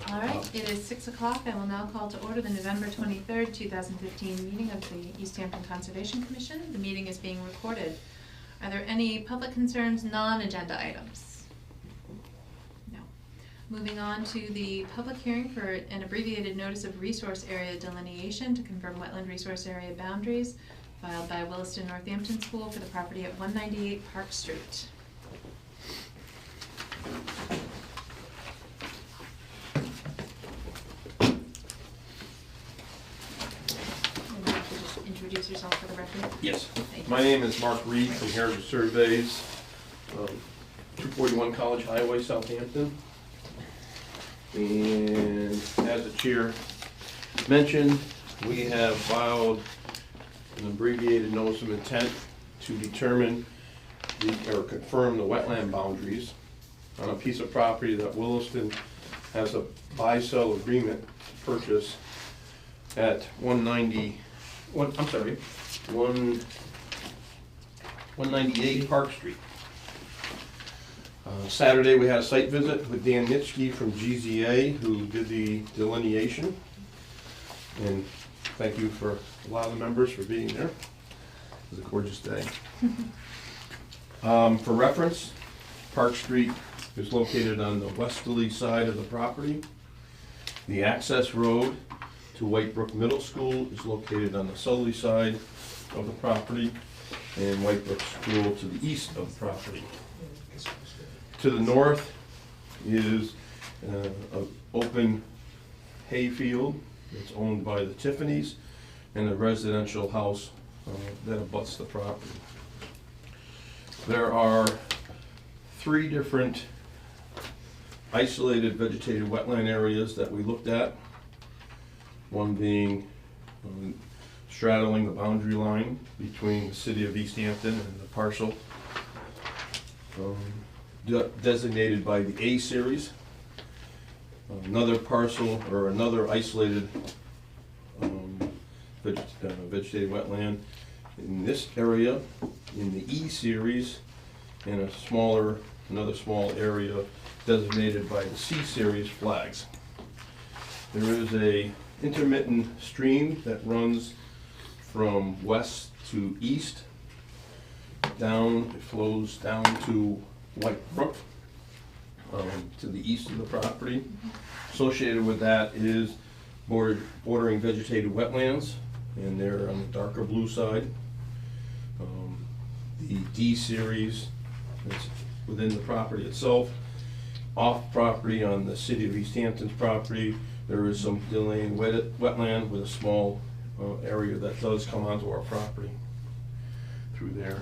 All right, it is 6 o'clock. I will now call to order the November 23rd, 2015 meeting of the Easthampton Conservation Commission. The meeting is being recorded. Are there any public concerns, non-agenda items? No. Moving on to the public hearing for an abbreviated notice of resource area delineation to confirm wetland resource area boundaries filed by Williston Northampton School for the property at 198 Park Street. Introduce yourself for the record. Yes. My name is Mark Reed from Heritage Surveys, 241 College Highway, Southampton. And as the chair mentioned, we have filed an abbreviated notice of intent to determine or confirm the wetland boundaries on a piece of property that Williston has a buy-sell agreement to purchase at 198 Park Street. Saturday we had a site visit with Dan Nitschke from GZA who did the delineation. And thank you for a lot of the members for being there. It was a gorgeous day. For reference, Park Street is located on the westerly side of the property. The access road to White Brook Middle School is located on the southerly side of the property, and White Brook School to the east of the property. To the north is an open hayfield that's owned by the Tiffanys and a residential house that abuts the property. There are 3 different isolated vegetated wetland areas that we looked at. One being straddling the boundary line between the city of Easthampton and the parcel designated by the A series. Another parcel or another isolated vegetated wetland in this area in the E series, and another small area designated by the C series flags. There is a intermittent stream that runs from west to east down. It flows down to White Brook to the east of the property. Associated with that is bordering vegetated wetlands, and they're on the darker blue side. The D series is within the property itself. Off property on the city of Easthampton's property, there is some delineated wetland with a small area that does come onto our property through there.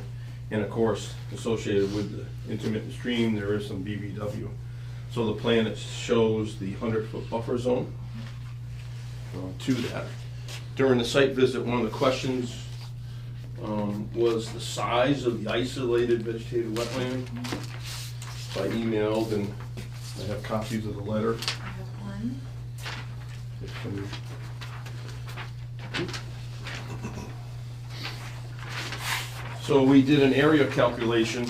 And of course, associated with the intermittent stream, there is some BBW. So the plan it shows the 100-foot buffer zone to that. During the site visit, one of the questions was the size of the isolated vegetated wetland. So I emailed, and I have copies of the letter. I have one. So we did an area calculation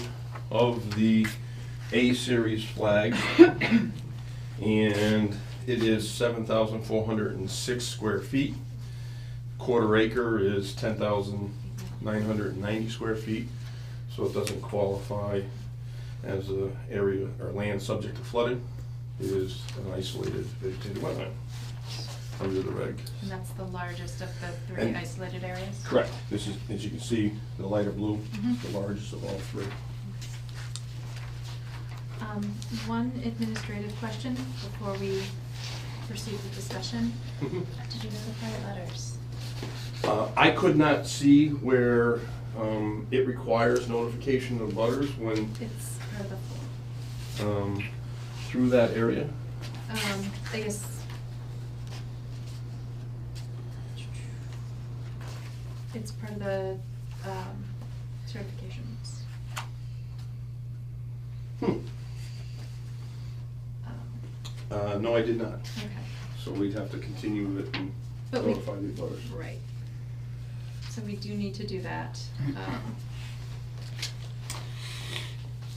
of the A series flags, and it is 7,406 square feet. Quarter acre is 10,990 square feet, so it doesn't qualify as an area or land subject to flooding. It is an isolated vegetated wetland under the reg. And that's the largest of the 3 And isolated areas? Correct. This is, as you can see, the lighter blue, the largest of all 3. One administrative question before we proceed with discussion. Did you notify abutters? I could not see where it requires notification of butters when It's per the floor. through that area. I guess. It's part of the certifications. No, I did not. Okay. So we'd have to continue it and But notify the butters. Right. So we do need to do that.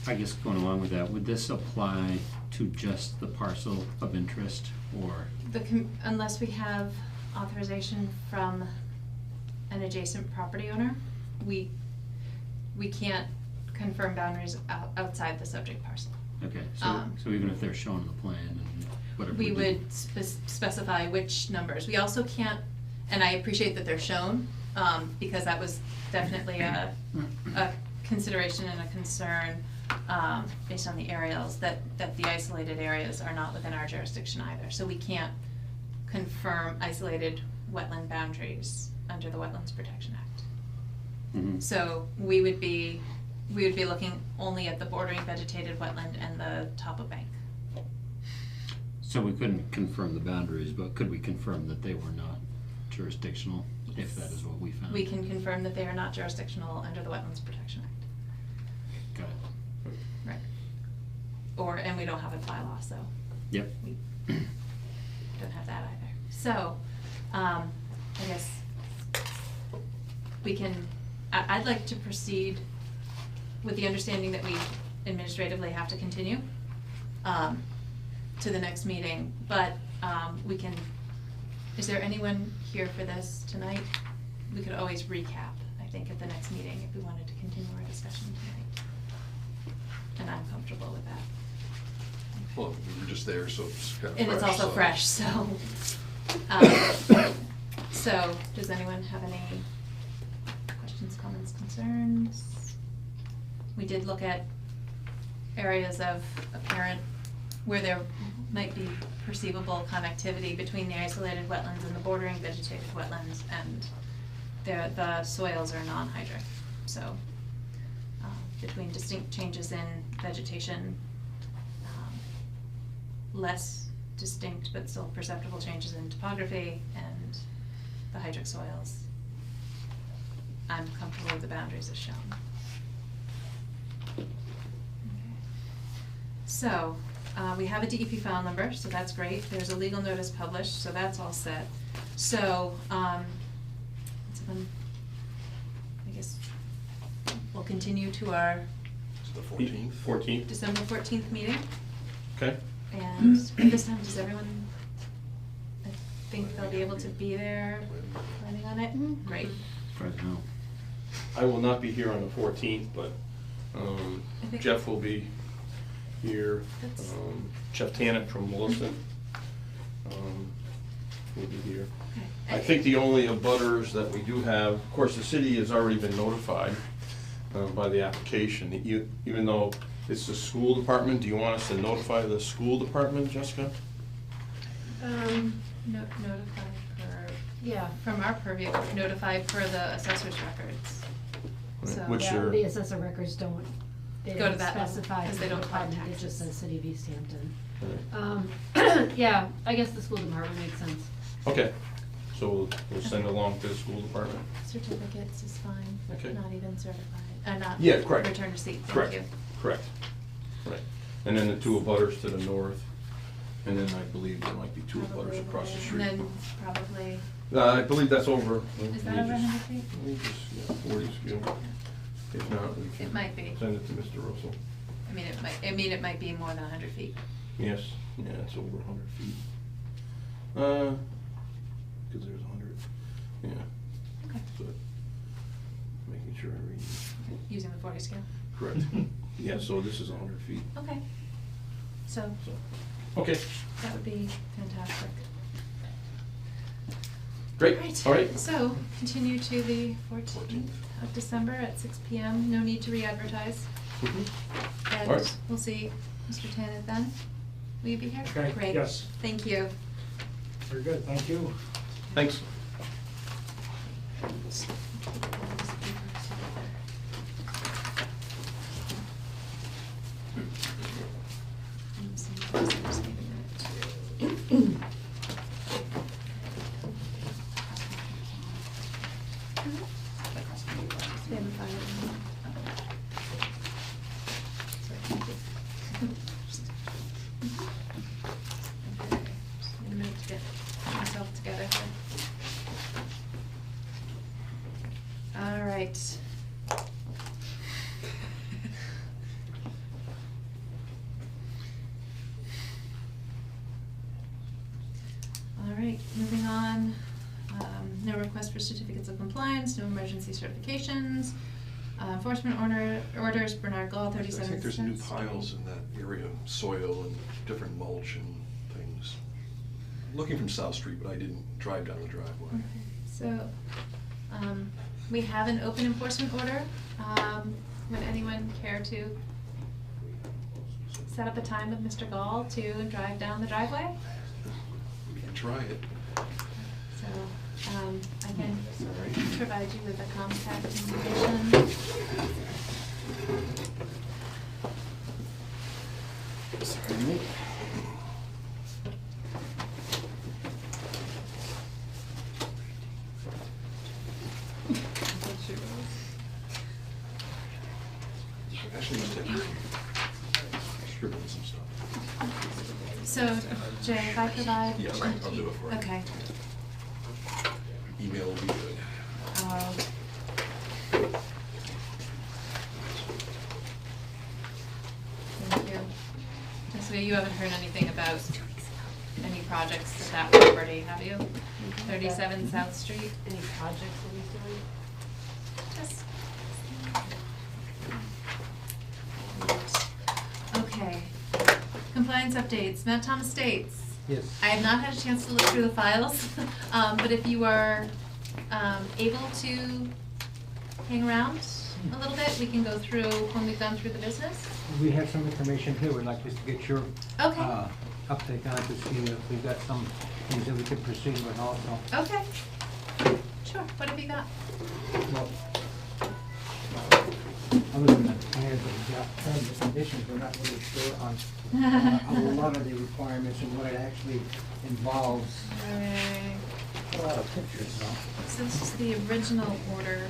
I guess going along with that, would this apply to just the parcel of interest, or? Unless we have authorization from an adjacent property owner, we can't confirm boundaries outside the subject parcel. Okay, so even if they're shown on the plan and whatever. We do- would specify which numbers. We also can't, and I appreciate that they're shown, because that was definitely a consideration and a concern, based on the aerials, that the isolated areas are not within our jurisdiction either. So we can't confirm isolated wetland boundaries under the Wetlands Protection Act. Mhm. So we would be looking only at the bordering vegetated wetland and the top of bank. So we couldn't confirm the boundaries, but could we confirm that they were not jurisdictional, if that is what we found? We can confirm that they are not jurisdictional under the Wetlands Protection Act. Got it. Right. And we don't have a bylaw, so Yep. we don't have that either. So, I guess we can, I'd like to proceed with the understanding that we administratively have to continue to the next meeting, but we can, is there anyone here for this tonight? We could always recap, I think, at the next meeting if we wanted to continue our discussion tonight. And I'm comfortable with that. Well, we were just there, so it's kind of fresh. And it's also so- fresh, so. So, does anyone have any questions, comments, concerns? We did look at areas of apparent, where there might be perceivable connectivity between the isolated wetlands and the bordering vegetated wetlands, and the soils are non-hydric. So, between distinct changes in vegetation, less distinct but still perceptible changes in topography and the hydric soils, I'm comfortable with the boundaries as shown. Okay. So, we have a DEP file number, so that's great. There's a legal notice published, so that's all set. So, I guess we'll continue to our It's the 14th. 14th, December 14th meeting. okay? And at this time, does everyone, I think they'll be able to be there, planning on it? Right. As far as I know. I will not be here on the 14th, but I think- Jeff will be here. That's- Jeff Tannett from Williston will be here. Okay. I think the only abutters that we do have, of course, the city has already been notified by the application. Even though it's the school department, do you want us to notify the school department, Jessica? Notify per, yeah, from our purview, notify per the assessor's records. So, Which Yeah, are- the assessor records don't, they Go to don't that level, specify 'cause the they don't collect department, it just taxes. says City of Easthampton. Right. Yeah, I guess the school department makes sense. Okay, so we'll send along to the school department. certificates is fine, Okay. not even certified, not Yeah, correct. return receipt, thank Correct. you. Correct, right. And then the two abutters to the north, and then I believe there might be two Probably abutters across the over street. there. And then probably, I believe that's over. is that over 100 feet? Let me just, yeah, 40 scale. If not, we can. It might be. Send it to Mr. Russell. it might be more than 100 feet. Yes, yeah, it's over 100 feet. Because there's 100, yeah. Okay. So, making sure I read. Using the 40 scale? Correct. Yeah, so this is 100 feet. Okay. So, So, okay, that would be fantastic. great, all right. So, continue to the 14th of December at 6 PM. No need to re-advertise. Mhm. And All right. we'll see Mr. Tannett then. Will you be here? Okay, Great. yes. Thank you. Very good, thank you. Thanks. They haven't filed it. Sorry, thank you. Okay, just need a minute to get myself together here. All right. right, moving on. No request for certificates of compliance, no emergency certifications. Enforcement orders, Bernard Gall, I 37 think there's new Cents Street. piles in that area, soil and different mulch and things. Looking from South Street, but I didn't drive down the driveway. Okay, so, we have an open enforcement order. Would anyone care to set up a time with Mr. Gall to drive down the driveway? We can try it. So, I can provide you with the contact information. Sorry, mate. Actually, just take scribble some stuff. So, Jay, if I provide. Yeah, I'll do it for you. Okay. Email will be good. Thank you. So you haven't heard anything about any projects at that property, have you? 37 South Street? Any projects that he's doing? Just. Okay. Compliance updates, Mount Thomas Estates. Yes. I have not had a chance to look through the files, but if you are able to hang around a little bit, we can go through when we've gone through the business. We have some information here. We'd like just to get your Okay. uptake on it to see if we've got some things that we could proceed with also. Okay. Sure, what have you got? Well, other than the plans that we got, terms and conditions, we're not really sure on a lot of the requirements and what it actually involves. Right. A lot of pictures, though. So this is the original order.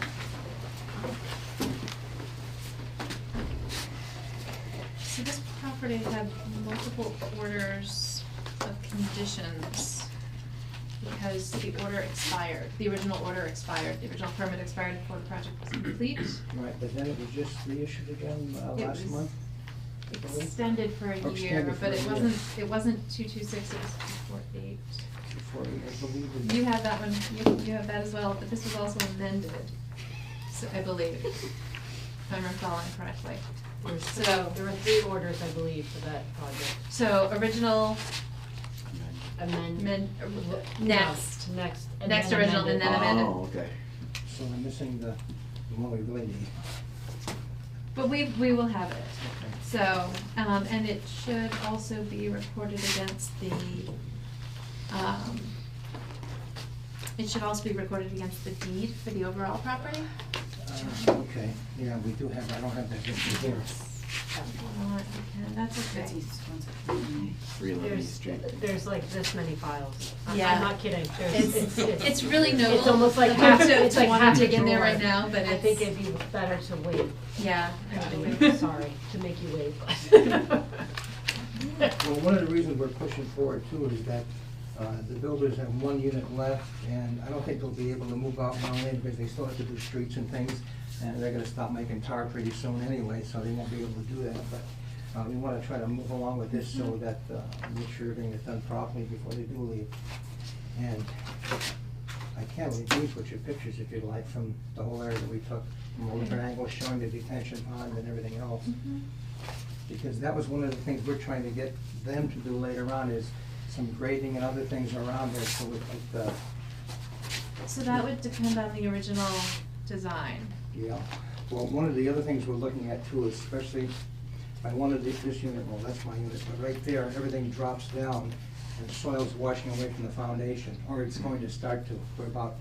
So this property had multiple orders of conditions because the order expired, the original order expired, the original permit expired before the project was complete. Right, but then it was just reissued again It last was month? Extended for a Or year, extended for but a it year. wasn't 226, it was 248. Before, I believe. You have that one, you have that as well, but this was also amended, so I believe, if I'm recalling correctly. So- There were 3 orders, I believe, for that project. So original, Amendment. next, Next. and Next then original and then amended. Oh, okay. So I'm missing the one we really need. but we will have it. Okay. So, and it should also be recorded against the, it should also be recorded against the deed for the overall property. Okay, yeah, we do have, I don't have that written here. That's okay. 311 East Street. There's like this many files. Yeah. I'm not kidding. It's really no. It's almost like hard half, to it's like wanna half dig in there drawer. right now, but I think it's- it'd be better to wait. Yeah. Sorry to make you wait, but. Well, one of the reasons we're pushing forward too is that the builders have 1 unit left, and I don't think they'll be able to move out now because they still have to do streets and things, and they're gonna stop making tar pretty soon anyway, so they won't be able to do that, but we wanna try to move along with this so that, make sure everything is done properly before they do leave. And I can leave with your pictures if you'd like from the whole area that we took, from all different angles showing the detention pond and everything else. Because that was one of the things we're trying to get them to do later on is some grading and other things around there, so we could, So that would depend on the original design. yeah. Well, one of the other things we're looking at too, is especially, I wanted this unit, well, that's my unit, but right there, everything drops down and soil's washing away from the foundation, or it's going to start to. We're about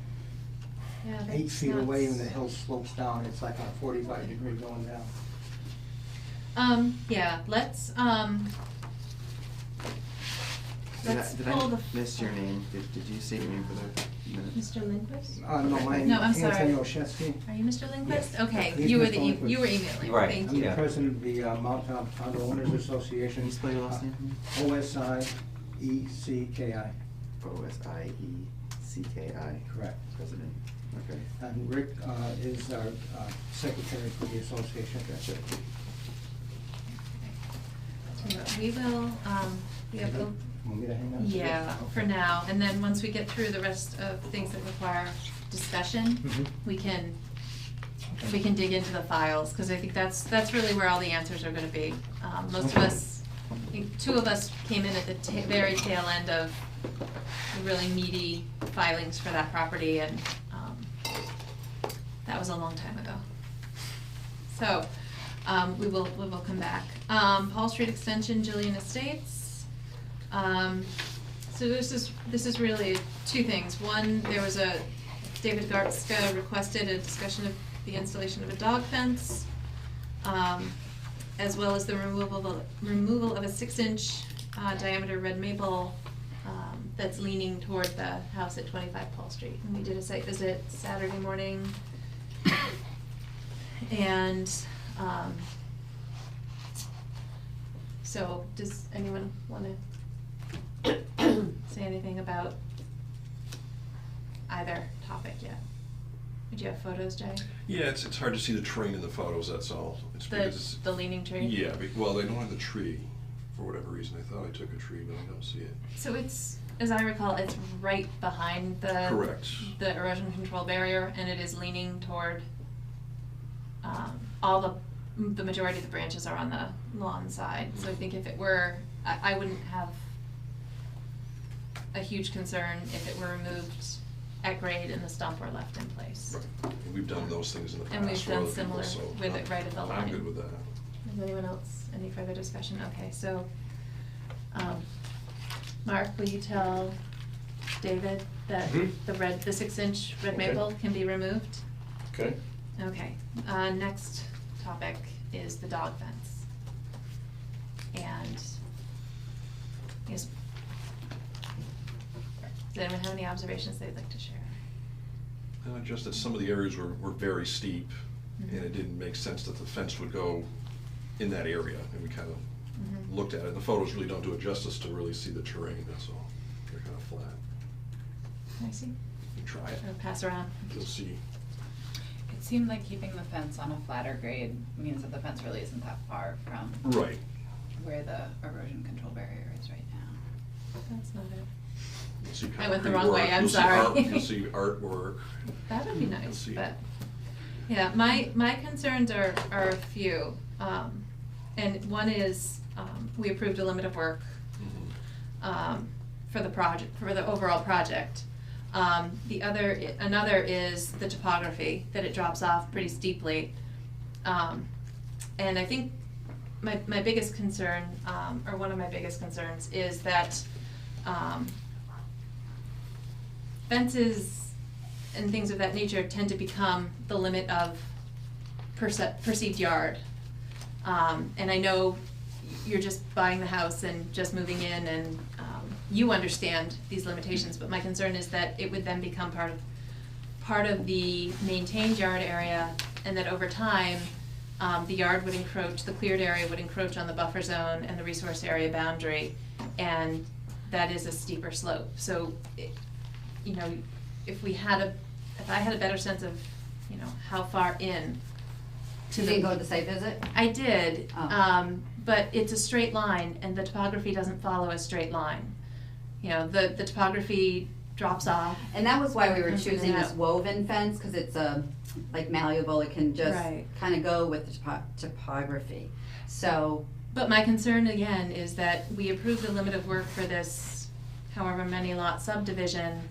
Yeah, 8 that's feet away nuts. and the hill slopes down, it's like on a 45-degree going down. Yeah, let's Did I pull the. miss your name? Did you say your name for the minutes? Mr. Lindquist? No, my name No, I'm is Anthony sorry. Oshetsky. Are you Mr. Lindquist? Yes. Okay, He's you were Mr. the, Lindquist. you were emailing, Right, thank I'm you. the yeah. president of the Mount Condo Owners Association. Can you spell your last name? OSIECKI. OSIECKI. Correct. President. Okay. And Rick is our secretary for the association. Gotcha. We will, we have Want me to hang on to this? Yeah, for Okay. now, and then once we get through the rest of things that require discussion, Mhm. we can dig into the files, because I think that's really where all the answers are gonna be. Most of Okay. us, I think 2 of us came in at the very tail end of the really meaty filings for that property, and, that was a long time ago. So, we will come back. Paul Street Extension, Jillian Estates. So this is really 2 things. One, there was David Gartzka requested a discussion of the installation of a dog fence, as well as the removal of a 6-inch diameter red maple that's leaning toward the house at 25 Paul Street. And we did a site visit Saturday morning. And so does anyone want to say anything about either topic yet? Did you have photos, Jay? Yeah, it's hard to see the terrain in the photos, that's all. It's because it's. The leaning tree? Yeah, well, they don't have the tree, for whatever reason. I thought I took a tree, but I don't see it. So it's, as I recall, it's right behind the. Correct. The erosion control barrier, and it is leaning toward, all the majority of the branches are on the lawn side. So I think if it were, I wouldn't have a huge concern if it were removed at grade and the stump were left in place. Right. And we've done those things in the past And we've for done other people, similar so with it right at the line. I'm good with that. Is anyone else, any further discussion? Okay, so, Mark, will you tell David that Mhm. the 6-inch red Okay. maple can be removed? Okay. Okay, next topic is the dog fence. And, yes, does anyone have any observations they'd like to share? Just that some of the areas were very steep, Mhm. and it didn't make sense that the fence would go in that area, and we kind of Mhm. looked at it. The photos really don't do it justice to really see the terrain, that's all. They're kind of flat. Can I see? You try it, Or pass around? you'll see. It seemed like keeping the fence on a flatter grade means that the fence really isn't that far from Right. where the erosion control barrier is right now. That's not it. You'll see I went the concrete wrong way, work. I'm You'll see sorry. You'll see artwork. That would be You'll nice, see it. but, yeah, my concerns are a few. And one is, we approved a limit of work, Mhm. for the project, for the overall project. Another is the topography, that it drops off pretty steeply. And I think my biggest concern, or one of my biggest concerns, is that, fences and things of that nature tend to become the limit of perceived yard. And I know you're just buying the house and just moving in, and you understand these limitations, but my concern is that it would then become part of the maintained yard area, and that over time, the yard would encroach, the cleared area would encroach on the buffer zone and the resource area boundary, and that is a steeper slope. So, you know, if I had a better sense of, you know, how far in to You didn't go to the site visit? I did, Oh. but it's a straight line, and the topography doesn't follow a straight line. You know, the topography drops off. And that was why we were Comes in choosing and this out. woven fence, cause it's like malleable, it can just Right. kinda go with the topography. So, But my concern again is that we approved a limit of work for this however many lot subdivision,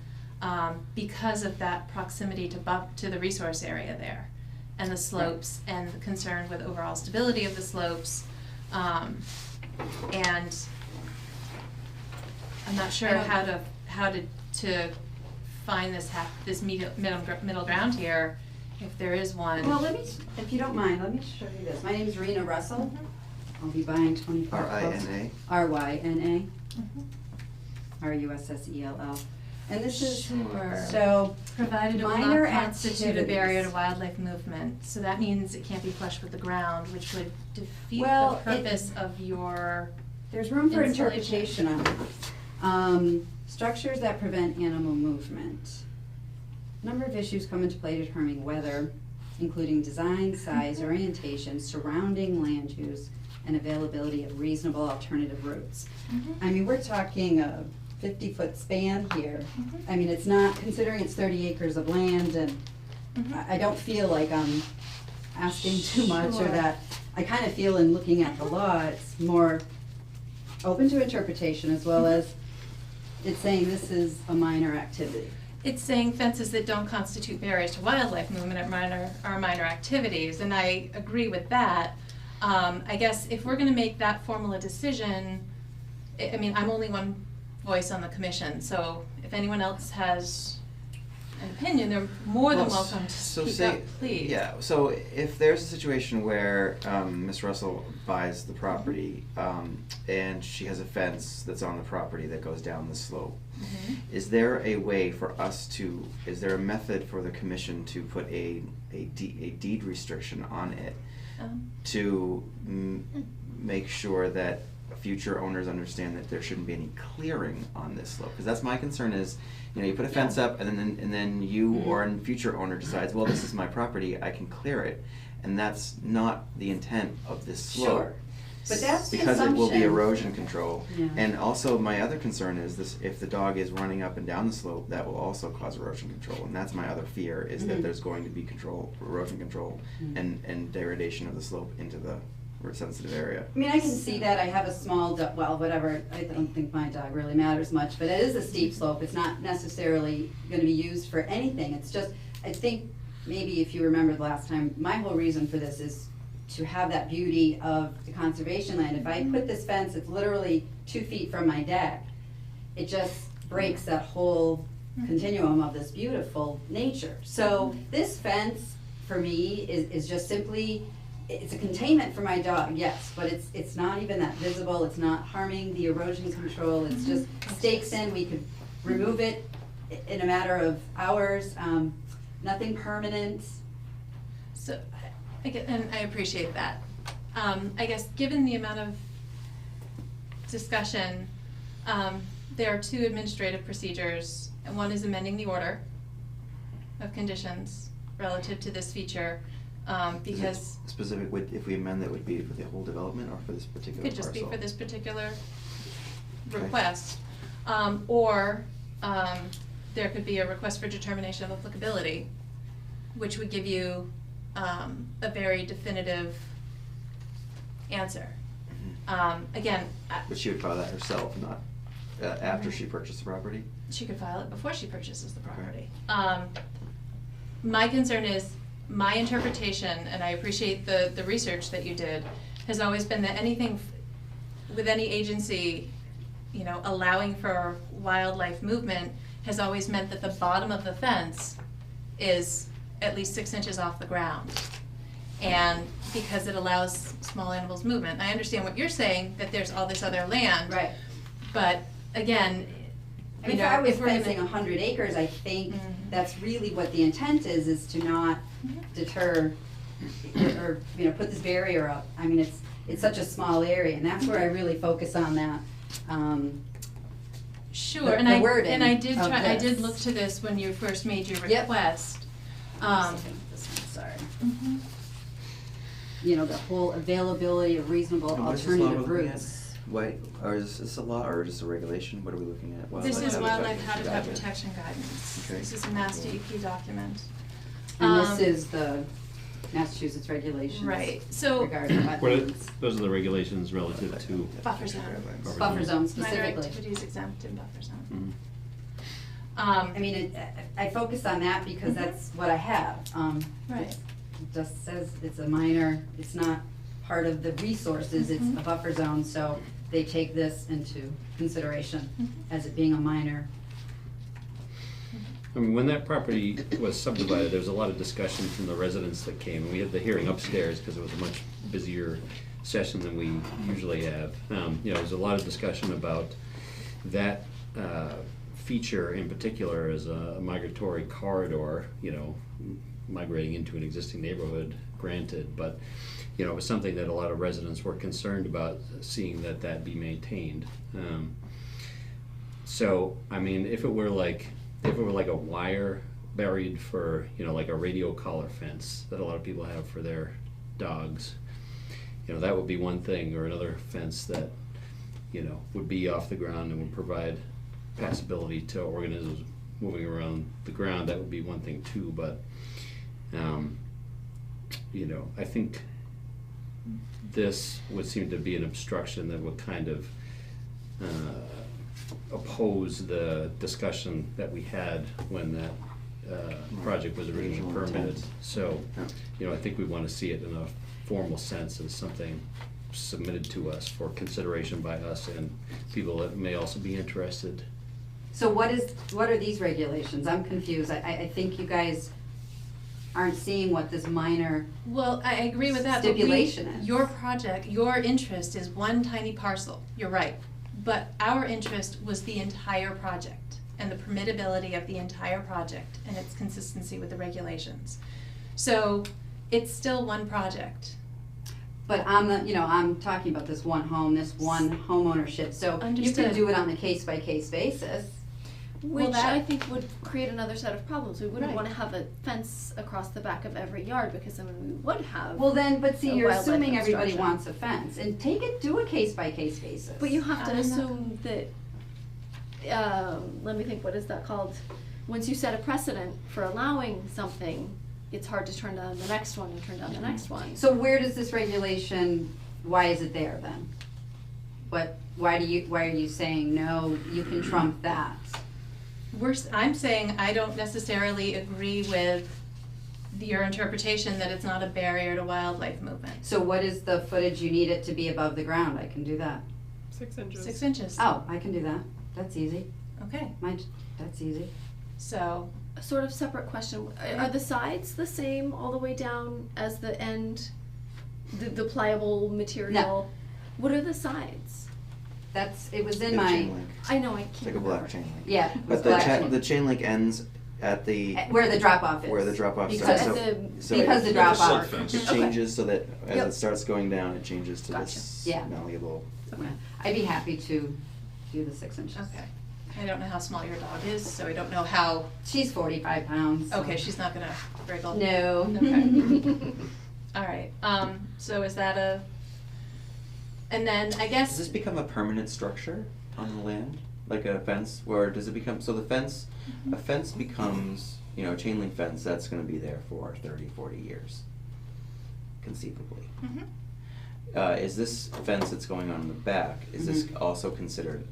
because of that proximity to the resource area there, and the slopes, and the concern with overall stability of the slopes, and I'm not sure how to find this middle ground here, if there is one. well, if you don't mind, let me show you this. My name's Rena Russell. I'll be buying 24 RINA. RYNA, Mhm. RUSSELL. And this is, Sure. so, Provided it will minor not constitute a barrier to activities. wildlife movement, so that means it can't be flush with the ground, which would defeat the Well, purpose of your, there's room for Installation. interpretation on it. Structures that prevent animal movement. Number of issues come into play determining whether, including design, size, orientation, surrounding land use, and availability of reasonable alternative routes. Mhm. I mean, we're talking a 50-foot span here. Mhm. I mean, it's not, considering it's 30 acres of land, and Mhm. I don't feel like I'm asking too much, or Sure. that, I kind of feel in looking at the law, it's more open to interpretation, as well as it's saying this is a minor activity. It's saying fences that don't constitute barriers to wildlife movement are minor activities, and I agree with that. I guess if we're gonna make that formal a decision, I mean, I'm only one voice on the commission, so if anyone else has an opinion, they're more than Well, welcome to so speak say- up, please. Yeah, so if there's a situation where Ms. Russell buys the property, and she has a fence that's on the property that goes down the slope, Mhm. is there a way for us to, is there a method for the commission to put a deed restriction on it to make sure that future owners understand that there shouldn't be any clearing on this slope? Because that's my concern is, you know, you put a fence up and then you or a future owner decides, well, this is my property, I can clear it. And that's not the intent of this slope. Sure. But that's the Because it will be assumption. erosion control. Yeah. And also, my other concern is this, if the dog is running up and down the slope, that will also cause erosion control. And that's my other fear, is that Mhm. there's going to be erosion control Mhm. and degradation of the slope into the sensitive area. I mean, I can see that. I have a small, well, whatever, I don't think my dog really matters much, but it is a steep slope. It's not necessarily gonna be used for anything. It's just, I think, maybe if you remember the last time, my whole reason for this is to have that beauty of the conservation land. If I put this fence, it's literally 2 feet from my deck, it just breaks that whole continuum of this beautiful nature. So this fence, for me, is just simply, it's a containment for my dog, yes, but it's not even that visible, it's not harming the erosion control, it's just stakes in, we could remove it in a matter of hours, nothing permanent. So, and I appreciate that. I guess, given the amount of discussion, there are 2 administrative procedures, and one is amending the order of conditions relative to this feature, because Is it specific, if we amend that, would be for the whole development or for this particular it could parcel? just be for this particular Okay. request. Or there could be a request for determination of applicability, which would give you a very definitive answer. Again, But she would file that herself, not after she purchased the property? she could file it before she purchases the property. My concern is, my interpretation, and I appreciate the research that you did, has always been that anything with any agency, you know, allowing for wildlife movement has always meant that the bottom of the fence is at least 6 inches off the ground. And because it allows small animals movement. I understand what you're saying, that there's all this other land. Right. But again, I mean, you if know, I was if we're gonna- fencing 100 acres, I think Mhm. that's really what the intent is to not deter or, you know, put this barrier up. I mean, it's such a small area, and that's where I really focus on that. Sure, the- and the I wording did of try, I did this. look to this when you first made your Yep. request. This one, sorry. Mhm. You know, the whole availability of reasonable And what is this law alternative we're looking at? routes. Why, or is this a law or just a regulation? What are we looking at? This is wildlife Protection habitat Guidelines. protection guidance. Okay. This is a Mass DEP document. And Um, this is the Massachusetts regulations. Right, so Regarding What are, wetlands. those are the regulations relative to, buffer zone, Buffer zone minor specifically. activities exempt in buffer zone. Mhm. I mean, I focus on that because that's what I have. Right. It just says it's a minor, it's not part of the resources, it's Mhm. a buffer zone, so they take this into consideration Mhm. as it being a minor. I mean, when that property was subdivided, there was a lot of discussion from the residents that came, and we had the hearing upstairs because it was a much busier session than we usually have. You know, there's a lot of discussion about that feature in particular as a migratory corridor, you know, migrating into an existing neighborhood, granted, but, you know, it was something that a lot of residents were concerned about, seeing that be maintained. So, I mean, if it were like a wire buried for, you know, like a radio collar fence that a lot of people have for their dogs, that would be one thing, or another fence that, would be off the ground and would provide passability to organisms moving around the ground. That would be one thing too, but, I think this would seem to be an obstruction that would kind of oppose the discussion that we had when that project was originally Original permitted. intent. So, I think we want to see it in a formal sense as something submitted to us for consideration by us and people that may also be interested. So what are these regulations? I'm confused. I think you guys aren't seeing what this minor, Well, I agree with that, but Stipulation is. your project, your interest is one tiny parcel, you're right. But our interest was the entire project and the permittability of the entire project and its consistency with the regulations. So it's still one project. but I'm talking about this one home, this one home ownership. So you Understood. can do it on a case-by-case basis. Well, Which that- I think would create another set of problems. We wouldn't Right. wanna have a fence across the back of every yard, because then we would have. Well then, but see, A you're wildlife assuming everybody obstruction. wants a fence, and do a case-by-case basis. But you have to I'm not- assume that, let me think, what is that called? Once you set a precedent for allowing something, it's hard to turn down the next one and turn down the next one. So where does this regulation, why is it there then? Why are you saying, no, you can trump that? I'm saying I don't necessarily agree with your interpretation that it's not a barrier to wildlife movement. So what is the footage you need it to be above the ground? I can do that. 6 inches. 6 inches. Oh, I can do that. That's easy. Okay, That's easy. so, A sort of separate question, are the sides the same all the way down as the end, the pliable material? What are the sides? It was in The my, chain link. I know, I It's can't like a remember. black chain link. yeah. it was But the black cha- chain. the chain link ends at the, Where the drop-off is. where the drop-off Because starts. At So the, because the it- drop Like a off. sub-fence. It Okay. changes so that as Yep. it starts going down, it changes to Gotcha. this Yeah. malleable. Okay. I'd be happy to do the 6 inches. okay. I don't know how small your dog is, so I don't know how, She's 45 pounds. so- okay, she's not gonna wriggle. No. Okay. All right, so is that and then I Does guess, this become a permanent structure on the land? Like a fence, or does it become, so a fence becomes, a chain link fence, that's gonna be there for 30, 40 years, conceivably. Mhm. Is this fence that's going on in the back, is this also considered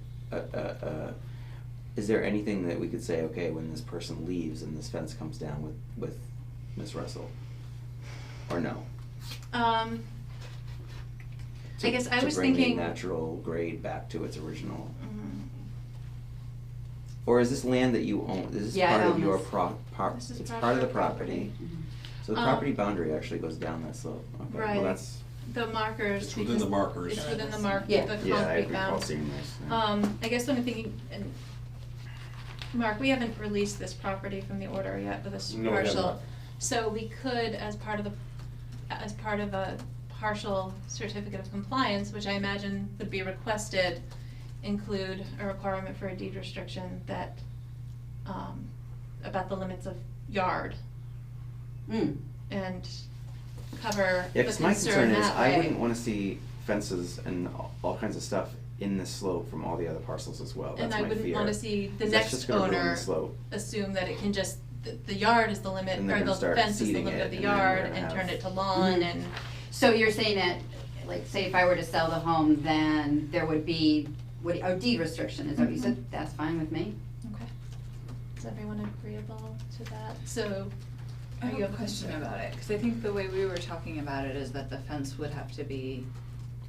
is there anything that we could say, okay, when this person leaves and this fence comes down with Ms. Russell? Or no? I guess I was To bring thinking. the natural grade back to its original, Mm, or is this land that you own, is this Yeah, I part of own your this. This is it's part part of of the our property? So the Um, property boundary actually goes down that slope, okay, Right. well, that's, The markers. It's within because the markers. It's within the Yeah. the yeah, I concrete recall bound. seeing this. yeah. I guess what I'm thinking, and Mark, we haven't released this property from the order yet with this No, we have partial. not. So we could, as part of a partial certificate of compliance, which I imagine would be requested, include a requirement for a deed restriction that, about the limits of yard Mm. and cover Yeah, the cause my concern concern is, that way. I wouldn't wanna see fences and all kinds of stuff in this slope from all the other parcels as well, And that's I my fear. wouldn't wanna see the 'Cause that's next just gonna ruin owner the slope. assume that it can just, the yard is the limit, And they're or gonna the start fence is the seeding limit it, of the and then we're yard gonna and have- turn it to lawn Mhm. and, So you're saying that, like, say if I were to sell the home, then there would be, a deed restriction, is that what you said? That's fine with me. okay. Is everyone agreeable to that? So, I are you have a question about it, because I think the way we were talking about it is that the fence would have to be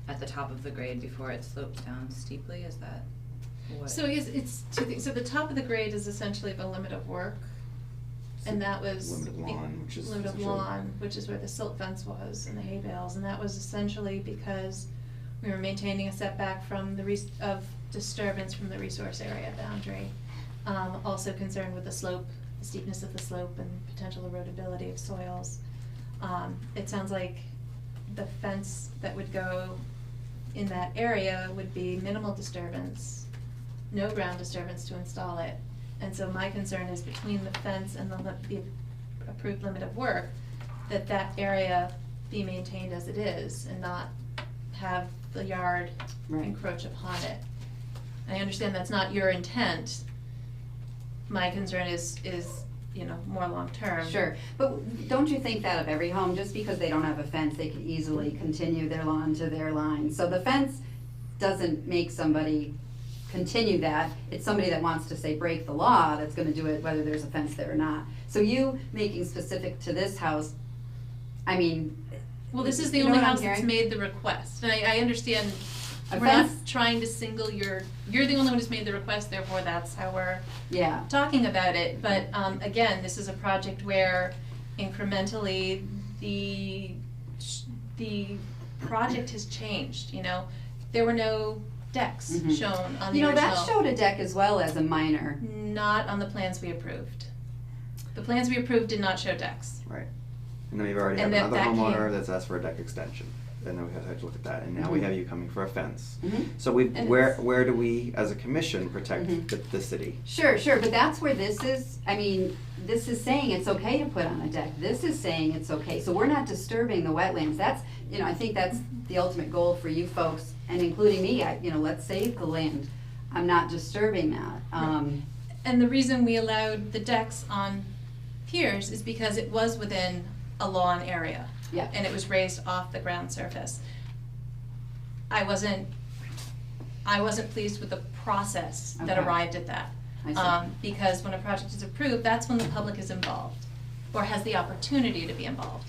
at the top of the grade before it slopes down steeply, is that what? So it's two things, so the top of the grade is essentially the limit of work, and that was. Limit of lawn, which is Limit of essentially- lawn, which is where the silt fence was and the hay bales, and that was essentially because we were maintaining a setback from of disturbance from the resource area boundary. Also concerned with the slope, the steepness of the slope and potential erodibility of soils. It sounds like the fence that would go in that area would be minimal disturbance, no ground disturbance to install it. And so my concern is between the fence and the approved limit of work, that area be maintained as it is and not have the yard Right. encroach upon it. I understand that's not your intent. My concern is, you know, more long-term. Sure, but don't you think that of every home, just because they don't have a fence, they could easily continue their lawn to their line? So the fence doesn't make somebody continue that, it's somebody that wants to, say, break the law that's gonna do it whether there's a fence there or not. So you making specific to this house, I mean. Well, this is the you know only what I'm house that's hearing? made the request, and I understand, A we're not fence? trying to single you're the only one who's made the request, therefore that's how we're Yeah, talking about it, but, again, this is a project where incrementally, the project has changed, you know? There were no decks Mhm. shown on the you know, original. that showed a deck as well as a minor. Not on the plans we approved. The plans we approved did not show decks. Right. And then we've already had And that- another that homeowner came- that's asked for a deck extension. And then we have to look at that, and now we Mhm. have you coming for a fence. Mhm. So we, And where it's- do we, as a commission, protect Mhm. the city? Sure, but that's where this is, I mean, this is saying it's okay to put on a deck, this is saying it's okay, so we're not disturbing the wetlands, that's, you know, I think that's the ultimate goal for you folks, and including me, let's save the land, I'm not disturbing that, And the reason we allowed the decks on piers is because it was within a lawn area. Yeah. And it was raised off the ground surface. I wasn't pleased with the process that Okay. arrived at that. I see. Because when a project is approved, that's when the public is involved, or has the opportunity to be involved.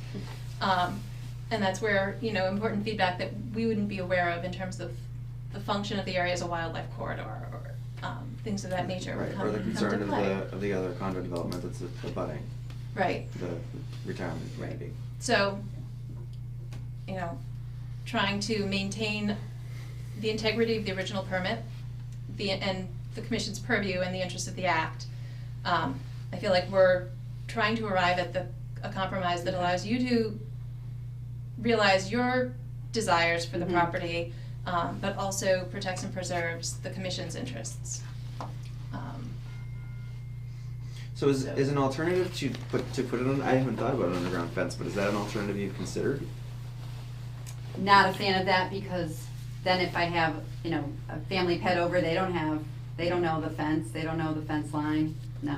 And that's where, you know, important feedback that we wouldn't be aware of in terms of the function of the area as a wildlife corridor, or things of that nature would Right, come or the come to concern of play. the other condo development that's abutting, Right. the retirement community. So, you know, trying to maintain the integrity of the original permit, and the commission's purview in the interest of the act. I feel like we're trying to arrive at a compromise that allows you to realize your desires for the Mhm. property, but also protects and preserves the commission's interests. So is an alternative to put it on, I haven't thought about an underground fence, but is that an alternative you've considered? not a fan of that, because then if I have, you know, a family pet over, they don't know the fence, they don't know the fence line, no.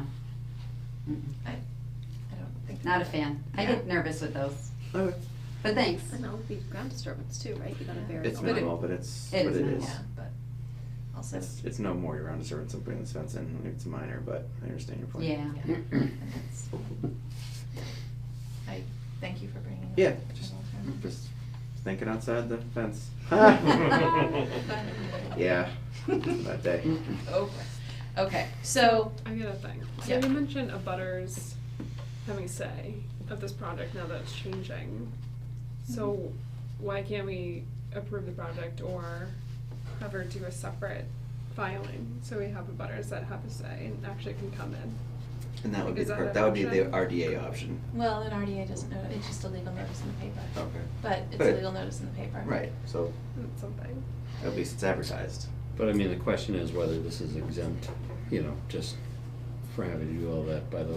Mm-mm. I don't think. Not a fan, I Yeah. get nervous with those, Okay. but thanks. And that would be ground disturbance too, right? You gotta vary. It's all that. minimal, but it's It what is it minimal. is. Yeah, but also. It's no more year-round disturbance than putting this fence in, it's minor, but I understand your point. Yeah. And that's- I thank you for bringing it up. Yeah, as an alternative. just thinking outside the fence. Yeah, that day. Okay, so, I get a thing. So Yeah. you mentioned abutters having say of this project now that it's changing. So why can't we approve the project or have her do a separate filing so we have abutters that have a say and actually can come in? And that would be Is that an that would be the option? RDA option. well, an RDA doesn't know, it's just a legal notice in the paper. Okay. But it's But a it- legal notice in the paper. Right, so That's something. at least it's advertised. But I mean, the question is whether this is exempt, you know, just for having to do all that by the,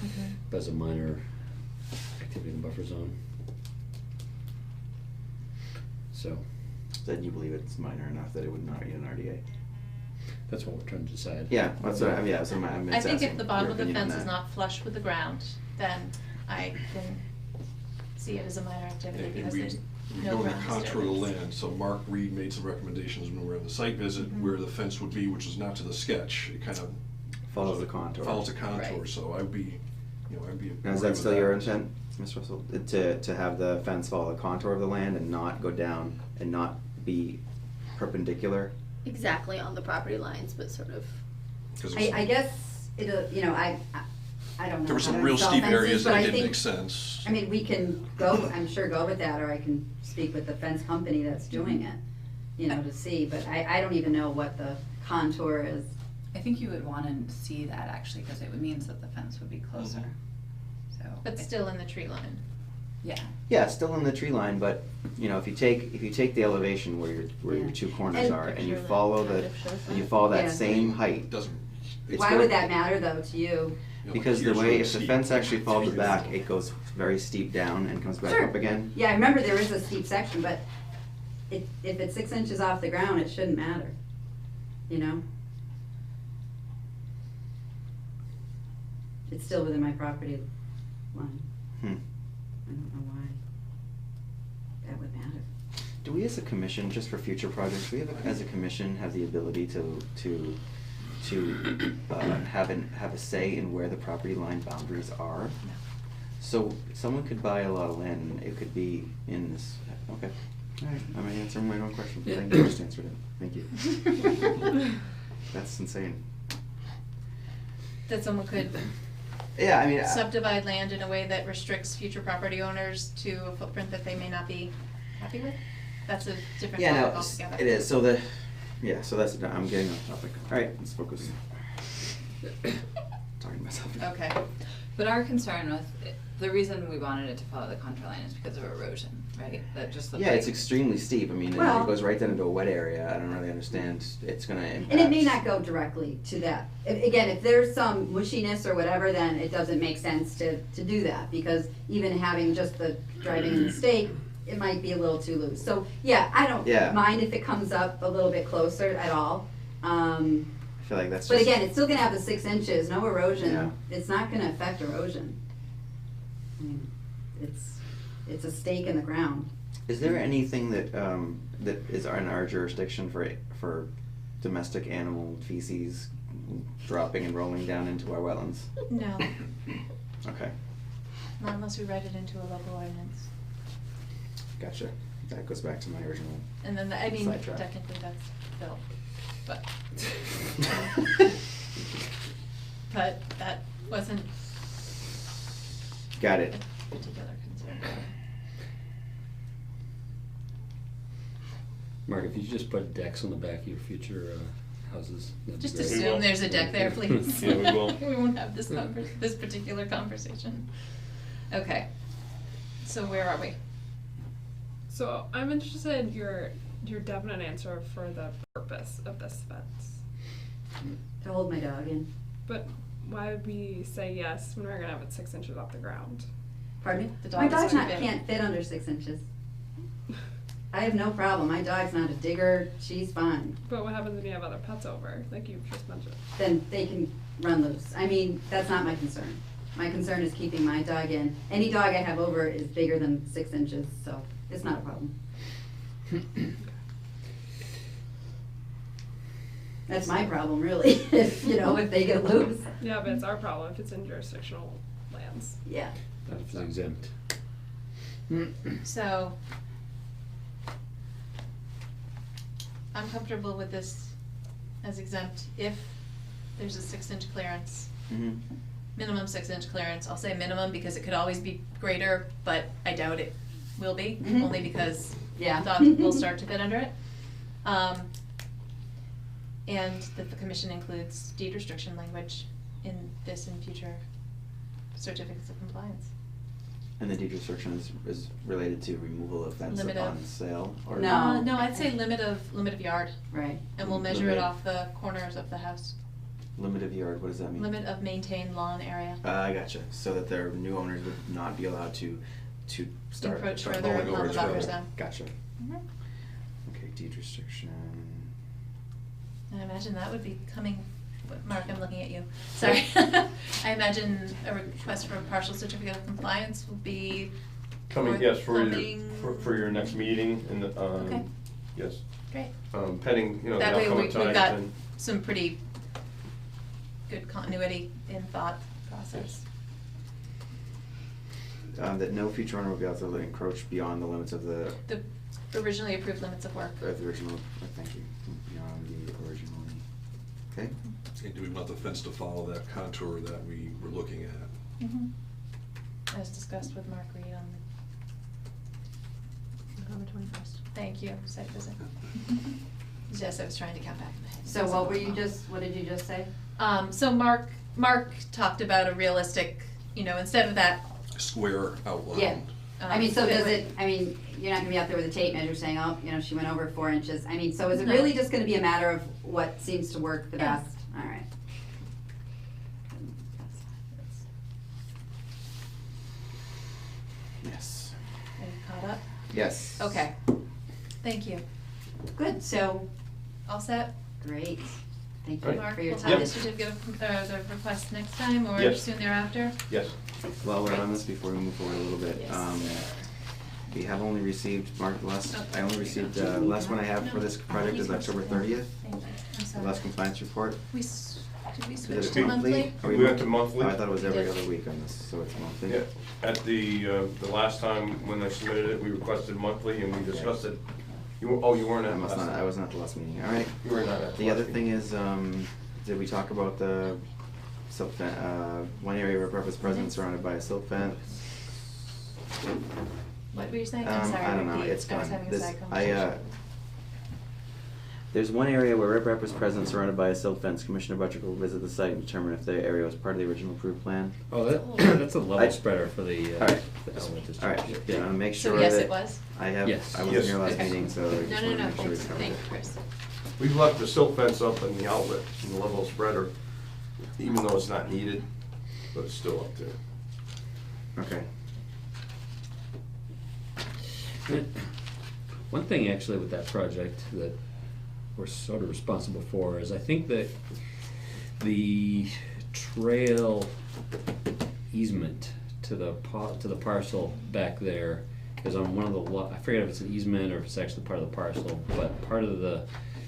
Mhm. as a minor activity in the buffer zone. So, Then you believe it's minor enough that it would not be an RDA. that's what we're trying to decide. Yeah, that's what I'm, yeah, so I'm I think if asking the bottom your of the opinion on fence is that. not flush with the ground, then I can see it as a minor activity And because we there's we no know the ground contour of the disturbance. land, so Mark Reed made some recommendations when we were on the site visit Mhm. where the fence would be, which is not to the sketch, it kind of. Follows the contour. Follows the contour, Right. so I'd be, I'd be. Now, is okay that with still your intent, Ms. Russell, to have the fence follow the contour of the land and not go down and not be perpendicular? Exactly on the property lines, but sort of. 'Cause I guess it'll, you know, I don't know. there were how some to real install steep fences, areas but that I didn't think- make sense. I mean, we can go, I'm sure go with that, or I can speak with the fence company that's doing it, you know, to see, but I don't even know what the contour is. I think you would wanna see that actually, cause it means that the fence would be closer, so. But still in the tree line. Yeah. Yeah, still in the tree line, but, you know, if you take the elevation where your Yeah. two corners And- are, and you Picture follow that the, kind of shows and you that. follow that Yeah. same It height, doesn't. it's Why gonna- would that matter though to you? Like because the here's way, really if the steep. fence actually follows It's back, beautiful. it goes very steep down and comes back Sure. up again. Yeah, I remember there is a steep section, but if it's 6 inches off the ground, it shouldn't matter, you know? It's still within my property line. I don't know why that would matter. Do we as a commission, just for future projects, we have, as a commission, have the ability to have a say in where the property line boundaries are? No. So someone could buy a lot of land and it could be in this, okay. All right, I'm answering my own question. Yeah. Thank you, just answered it. Thank you. That's insane. That someone could Yeah, I mean. subdivide land in a way that restricts future property owners to a footprint that they may not be happy with? That's a different Yeah, topic no, altogether. it is, so that's, I'm getting off topic. All right, let's focus. Talking to myself. Okay, but our concern with, the reason we wanted it to follow the contour line is because of erosion, right? That just looked Yeah, like. it's extremely steep. I mean, Well- it goes right down into a wet area. I don't really understand. It's gonna impact. And it may not go directly to that. Again, if there's some mushiness or whatever, then it doesn't make sense to do that, because even having just the driving in the stake, it might be a little too loose. So, yeah, I don't Yeah. mind if it comes up a little bit closer at all. I feel like that's But just. again, it's still gonna have the 6 inches, no erosion. Yeah. It's not gonna affect erosion. I mean, it's a stake in the ground. Is there anything that, that is in our jurisdiction for domestic animal feces dropping and rolling down into our wetlands? No, Okay, not unless we write it into a local ordinance. gotcha. That goes back to my original. And then, I mean, Sidetrack. technically that's Bill, but, but that wasn't Got it. a particular concern. Mark, if you just put decks on the back of your future houses, that'd be Just great. assume there's a deck there, please. Yeah, we will. We won't have this this particular conversation. Okay, so where are we? So I'm interested in your definite answer for the purpose of this fence. To hold my dog in. But why would we say yes when we're gonna have it 6 inches off the ground? Pardon me? The dog My is dog's too not, big. can't fit under 6 inches. I have no problem. My dog's not a digger. She's fine. But what happens when you have other pets over, like you just mentioned? Then they can run loose. I mean, that's not my concern. My concern is keeping my dog in. Any dog I have over is bigger than 6 inches, so it's not a problem. That's my problem, really, if, if they get loose. Yeah, but it's our problem if it's in jurisdictional lands. Yeah. Not if it's exempt. So, I'm comfortable with this as exempt if there's a 6-inch clearance. Mhm. Minimum 6-inch clearance. I'll say minimum because it could always be greater, but I doubt it will be, Mhm. only because Yeah. dogs will start to fit under it. And that the commission includes deed restriction language in this and future certificates of compliance. And the deed restriction is related to removal of fence Limit upon of- sale? Or No. No, I'd say limit of yard, Right. and we'll measure it Limit. off the corners of the house. Limit of yard, what does that mean? Limit of maintained lawn area. I gotcha, so that their new owners would not be allowed to start Encroach start further mowing on over the its buffer road. zone. Gotcha. Mhm. Okay, deed restriction. I imagine that would be coming, Mark, I'm looking at you, sorry. I imagine a request for a partial certificate of compliance will be Coming, yes, for forthcoming. your your next meeting and, Okay. yes. Great. Pending, the That way outcome we've of time got and. some pretty good continuity in thought process. That no future owner will be able to encroach beyond the limits of the The originally approved limits of work. original, thank you, beyond the originally, okay? And do we want the fence to follow that contour that we were looking at? Mhm. As discussed with Mark Reed on November 21st. Thank you, site visit. Yes, I was trying to count back in my head. So what did you just say? So Mark talked about a realistic, instead of that. Square outline. Yeah. I mean, so does that it, you're not gonna be out there with a tape measure saying, oh, she went over 4 inches. I mean, so is it No. really just gonna be a matter of what seems to work the Yeah. best? All right. Yes. Are you caught up? Yes. Okay. Thank you. Good, so, All set? great. Thank you Right. Mark, for your we'll time. have the certificate of, the request next time or Yes. soon thereafter? Yes. While we're on this, before we move forward a little bit, Yes. we have only received, Mark, last, Oh, I only received, the last one I have for this project is October 30th, Thank you. I'm the sorry. last compliance report. Did we Is switch it to monthly? Are We went to monthly. Oh, I thought it was every Yeah. other week on this, so it's monthly. Yeah, at the last time when I submitted it, we requested monthly and we discussed it. You weren't at last I time. wasn't at the last meeting, all right. You were not at the The other last thing meeting. is, did we talk about the silk fence, one area where purpose present surrounded by a silk fence? What were you saying? I'm sorry, I don't know, repeat. it's I was gone. having a This, side I, conversation. there's one area where riprap was present surrounded by a silk fence. Commissioner Buttrick will visit the site and determine if the area was part of the original approved plan. Oh, that's a level I- spreader for the, All right. the element discharge. All right, yeah, I'll make sure So yes, that it was? I have, Yes. I wasn't Yes. here last Okay. meeting, so I No, just no, wanted to no, make sure we thanks, covered thank it. you, Chris. We've left the silt fence up in the outlet in the level spreader, even though it's not needed, but it's still up there. Okay. One thing actually with that project that we're sort of responsible for is I think that the trail easement to the parcel back there is on one of the I forget if it's an easement or if it's actually part of the parcel, but part of the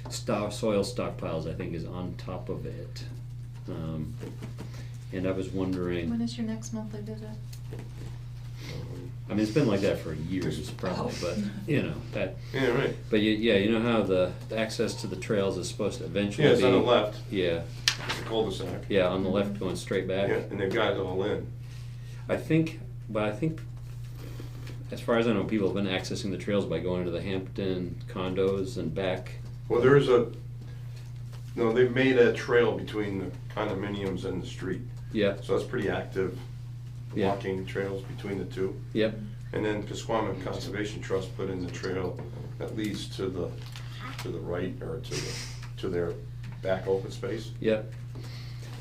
soil stockpiles I think is on top of it. And I was wondering. When is your next monthly visit? I mean, it's been like that for years, probably, but, you know, that, Yeah, right. but you know how the access to the trails is supposed to eventually Yeah, be. it's on the left, Yeah, it's a cul-de-sac. yeah, on the left going straight back. Yeah, and they've got it all in. I think, as far as I know, people have been accessing the trails by going to the Hampton condos and back. Well, no, they've made a trail between the condominiums and the street. Yeah, So that's pretty active, Yeah. walking trails between the two. yep, And then Kisquamish Conservation Trust put in the trail that leads to the right, or to their back open space. yep.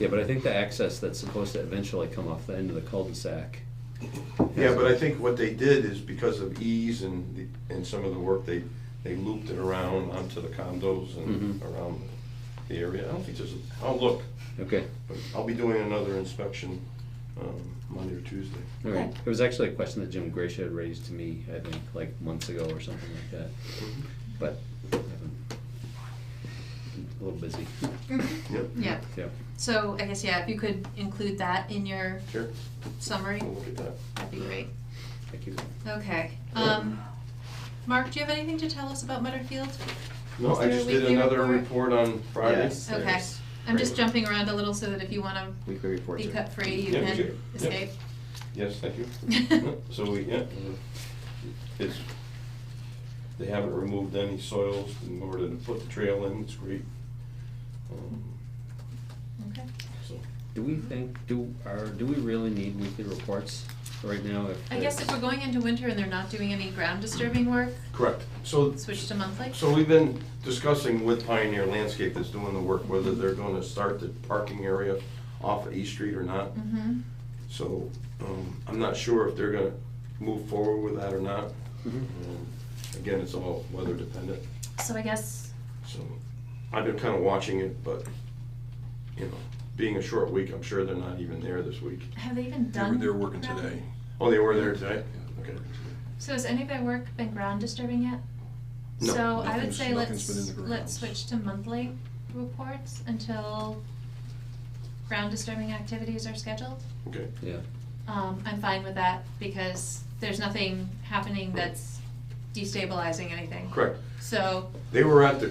Yeah, but I think the access that's supposed to eventually come off the end of the cul-de-sac. Yeah, but I think what they did is because of ease and some of the work, they looped it around onto the condos and Mhm. around the area. I don't think I'll look, Okay, but I'll be doing another inspection Monday or Tuesday. all right. It was actually a question that Jim Gracia had raised to me, I think, like months ago or something like that. But I haven't, been a little busy. Yep. Yeah, Yep. so I guess, yeah, if you could include that in your Sure, summary, we'll look at that. that'd be great. Thank you. Okay, Mark, do you have anything to tell us about Butterfield? No, Is I there a just did weekly another report? report on Friday. Yes, Okay, there's I'm just great jumping around a little so that if you wanna weekly reports. be are- cut free, you Yeah, can sure. Yeah. escape. Yes, thank you. So it's, they haven't removed any soils in order to put the trail in, it's great. Okay. So, Do we think, do we really need weekly reports right now? I guess if we're going into winter and they're not doing any ground disturbing work, correct. So switch to monthly? we've been discussing with Pioneer Landscape that's doing the work, whether they're gonna start the parking area off of East Street or not. Mm-hmm. So, I'm not sure if they're gonna move forward with that or not. Mhm. Again, it's all weather dependent, So I guess, so I've been kinda watching it, but, you know, being a short week, I'm sure they're not even there this week. have they even They were- done? They were working ground- today. Oh, they were there today? Okay. So has any of their work been ground disturbing yet? No, So I would nothing's- say nothing's been in the let's grounds. switch to monthly reports until ground disturbing activities are scheduled. Okay. Yeah, I'm fine with that because there's nothing happening that's destabilizing anything. Correct. So, They were at the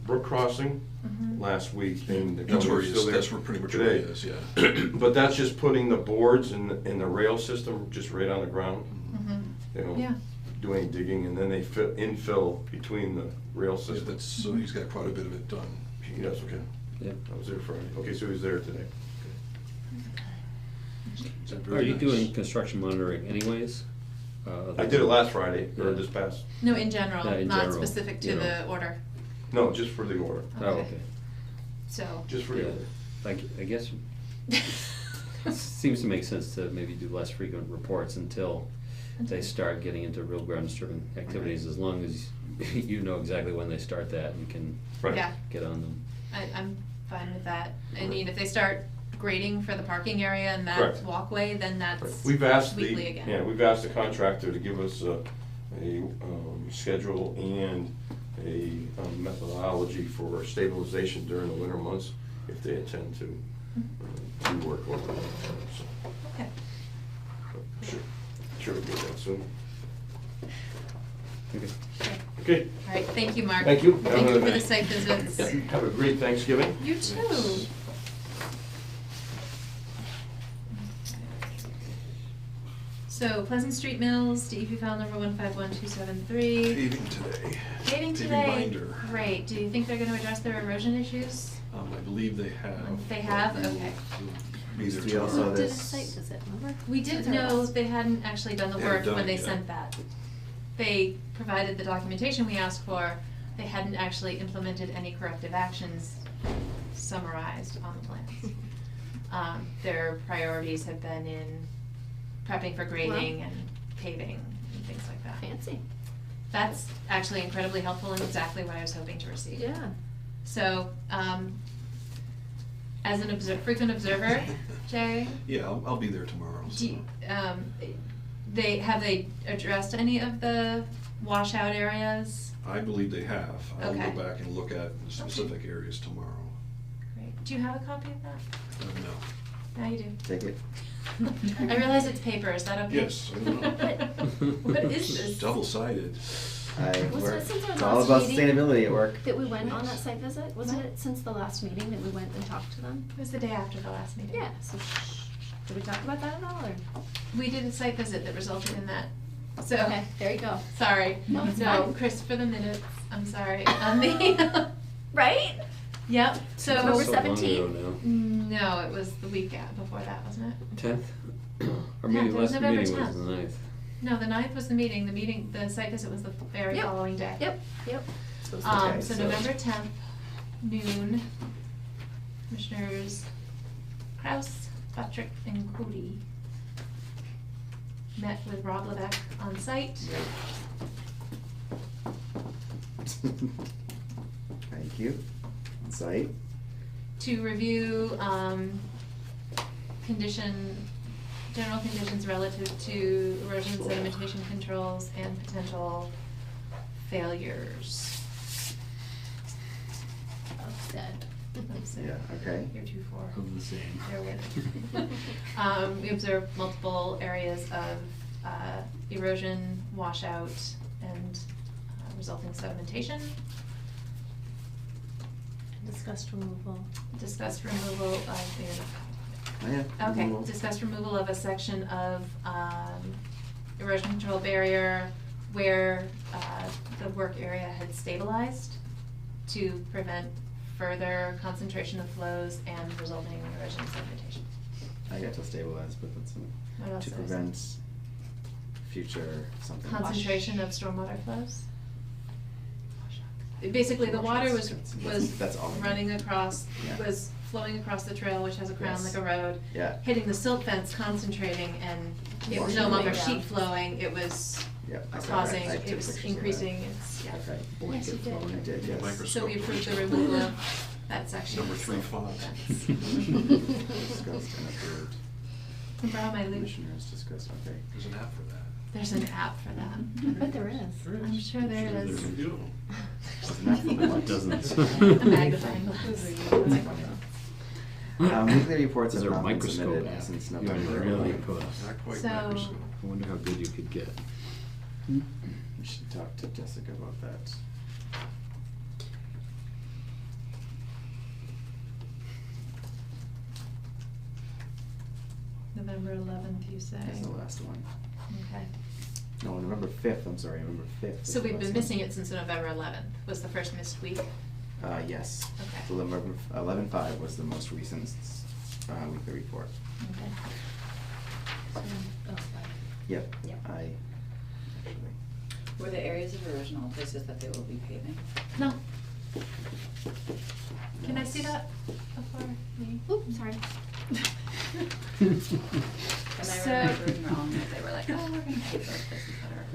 Brook Crossing mhm. last week, and the That's where government's he still is, there that's where pretty much where he today. is, yeah. But that's just putting the boards in the rail system just right on the ground. Mhm. They Yeah. don't do any digging, and then they infill between the rail Yeah, system. that's, so he's got quite a bit of it done. Yes, okay. yep. I was there Friday. Okay, so he was there today. It's Are very you nice. doing construction monitoring anyways? I did it last Friday, or Yeah. this past, No, in general, Yeah, in not general, specific to you know. the order. no, just for the order, Oh, Okay. okay. So, just for the Yeah, order. I guess it seems to make sense to maybe do less frequent reports until they start getting into real ground disturbing activities, as long as you know exactly when they start that and can Right. Yeah, get on them. I'm fine with that. I mean, if they start grading for the parking area and that Correct. walkway, then that's We've asked weekly again. we've asked the contractor to give us a schedule and a methodology for stabilization during the winter months if they intend to do work over there. So, Okay. sure we'll get that soon. Okay. Okay, All right, thank you, Mark. Thank you. Thank you for the site visits. yeah, have a great Thanksgiving. You too. So Pleasant Street Mills, DEP file number 151273. Paving today. Paving Paving today. binder. Great. Do you think they're gonna address their erosion issues? I believe they have. They have? but we will- Okay. we'll Be there We also tomorrow. Did a this- site visit, remember? We did Was our know last- they hadn't actually done the They work haven't done when it they yet. sent that. They provided the documentation we asked for. They hadn't actually implemented any corrective actions summarized on the plans. Their priorities have been in prepping for grading and paving and things like that. Fancy. That's actually incredibly helpful and exactly what I was hoping to receive. Yeah. So, as an frequent observer, Jay, Yeah, I'll be there tomorrow, so. have they addressed any of the washout areas? I believe they have. I'll Okay. go back and look at the specific areas tomorrow. Great. Do you have a copy of that? No. Now you do. Take it. I realize it's paper, is that okay? Yes, I don't know. What is this? Double-sided. Wasn't it since our It's all last about meeting sustainability at work. that we went on that site visit? Wasn't it since the last meeting that we went and talked to them? It was the day after the last meeting. Yeah, so did we talk about that at all, or? We did a site visit that resulted in that. So, Okay, there you go. sorry. No, it's fine. Chris, for the minutes, I'm sorry. On the, Right? yep, so. November So long ago 17th? No, it was the week before that, wasn't it? 10th? Our Yeah, meeting, it was last November meeting was 10th. the 9th. No, the 9th was the meeting, the site visit was the very Yep. following day. Yep. So it's okay, So November 10th, noon, Commissioners Kraus, Patrick, and Cody met with Rob Levesque on site. Thank you. Site. To review, general conditions relative to erosion and sedimentation controls and potential failures. Dead. Yeah, okay. You're 2-4. Of the same. Bear with. We observed multiple areas of erosion, washout, and resulting sedimentation. Discussed removal. Discussed removal of Oh, yeah. Okay, Removal. discussed removal of a section of erosion control barrier where the work area had stabilized to prevent further concentration of flows and resulting erosion and sedimentation. I got to stabilize, but that's What else to did I say? prevent future something. Concentration of stormwater flows? Basically, the water was That's all. running across, Yeah. was flowing across the trail, which has a crown Yes. like a road, Yeah. hitting the silt fence, concentrating, and it was Washing no it longer down. sheet flowing, it was Yep. I saw that. causing, I took it was pictures of that. increasing its, yeah. Okay. Yes, you did. I did, yes. Microscope. So we approved the removal of that section. Number of the 3 silt font. fence. Discussed and approved. Can borrow my loop? Commissioners discussed, okay. There's an app for that. There's an app for that. I bet there is. I'm sure there There's is. a few of them. There's an app for what? Dozens. A magnifying glass. Weekly reports Is have there a not been microscope submitted app? since You are November. really 11th. close. Not quite So- microscope. I wonder how good you could get. We should talk to Jessica about that. November 11th, you say? That's the last one. Okay. No, November 5th, I'm sorry, November 5th. So we've been missing it since November 11th, was the first missed week? Yes. Okay. So November 11/5 was the most recent weekly report. Okay. Oh, right. Yep. Yep. Actually. Were the areas of erosion all places that they will be paving? No. Can I see that before we? Oop, sorry. Am So- I remembering wrong that they were like, oh, we're gonna pay for